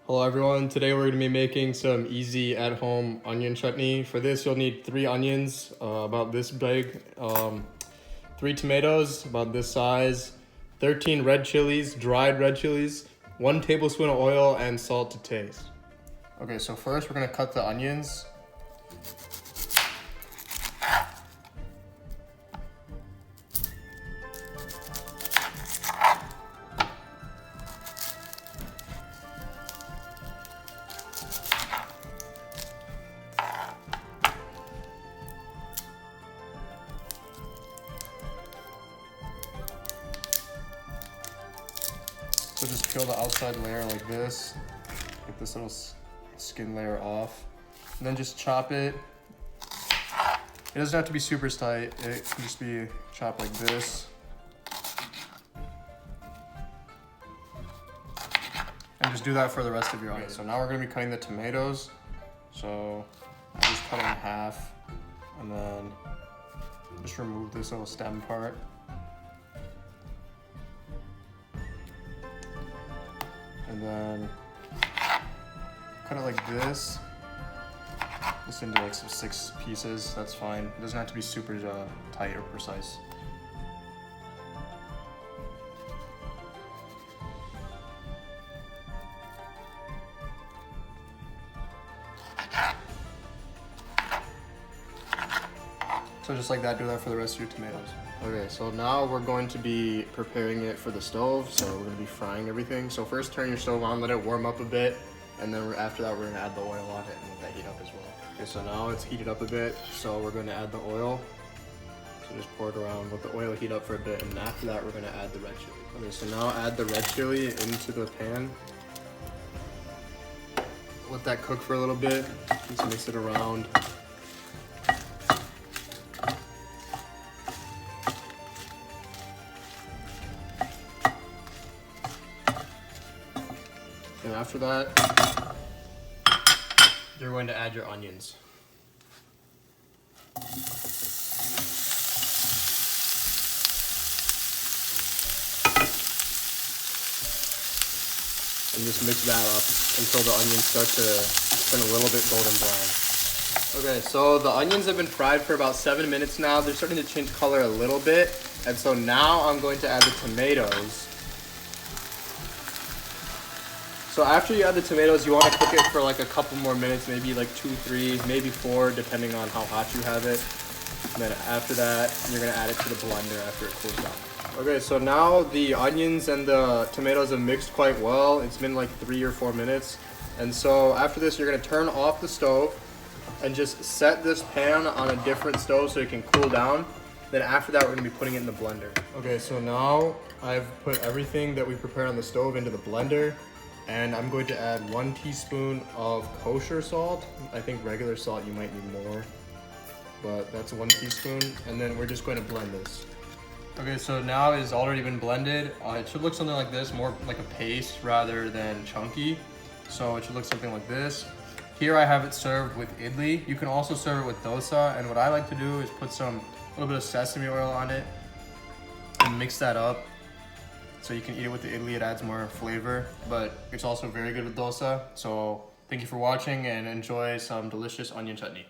Hello everyone, today we're going to be making some easy at-home onion chutney. For this you'll need 3 onions, about this big, 3 tomatoes, about this size, 13 red chilies, dried red chilies, 1 tablespoon of oil, and salt to taste. Okay, so first we're going to cut the onions. So just peel the outside layer like this, get this little skin layer off, and then just chop it. It doesn't have to be super tight, it can just be chopped like this. And just do that for the rest of your onion. So now we're gonna be cutting the tomatoes. So I just cut it in half, and then just remove this little stem part. And then cut it like this, just into like some 6 pieces, that's fine. It doesn't have to be super tight or precise. So just like that, do that for the rest of your tomatoes. Okay, so now we're going to be preparing it for the stove. So we're gonna be frying everything. So first turn your stove on, let it warm up a bit. And then after that, we're gonna add the oil on it and let that heat up as well. Okay, so now it's heated up a bit. So we're gonna add the oil. So just pour it around, let the oil heat up for a bit. And after that, we're gonna add the red chili. Okay, so now add the red chili into the pan. Let that cook for a little bit. Just mix it around. And after that, you're going to add your onions. And just mix that up until the onions start to turn a little bit golden brown. Okay, so the onions have been fried for about 7 minutes now. They're starting to change color a little bit. And so now I'm going to add the tomatoes. So after you add the tomatoes, you want to cook it for like a couple more minutes, maybe like 2, 3, maybe 4, depending on how hot you have it. And then after that, you're gonna add it to the blender after it cools down. Okay, so now the onions and the tomatoes have mixed quite well. It's been like 3 or 4 minutes. And so after this, you're gonna turn off the stove and just set this pan on a different stove so it can cool down. Then after that, we're gonna be putting it in the blender. Okay, so now I've put everything that we prepared on the stove into the blender. And I'm going to add 1 teaspoon of kosher salt. I think regular salt you might need more, but that's 1 teaspoon. And then we're just going to blend this. Okay, so now it's already been blended. It should look something like this, more like a paste rather than chunky. So it should look something like this. Here I have it served with idli. You can also serve it with dosa. And what I like to do is put a little bit of sesame oil on it and mix that up. So you can eat it with the idli, it adds more flavor, but it's also very good with dosa. So thank you for watching and enjoy some delicious onion chutney.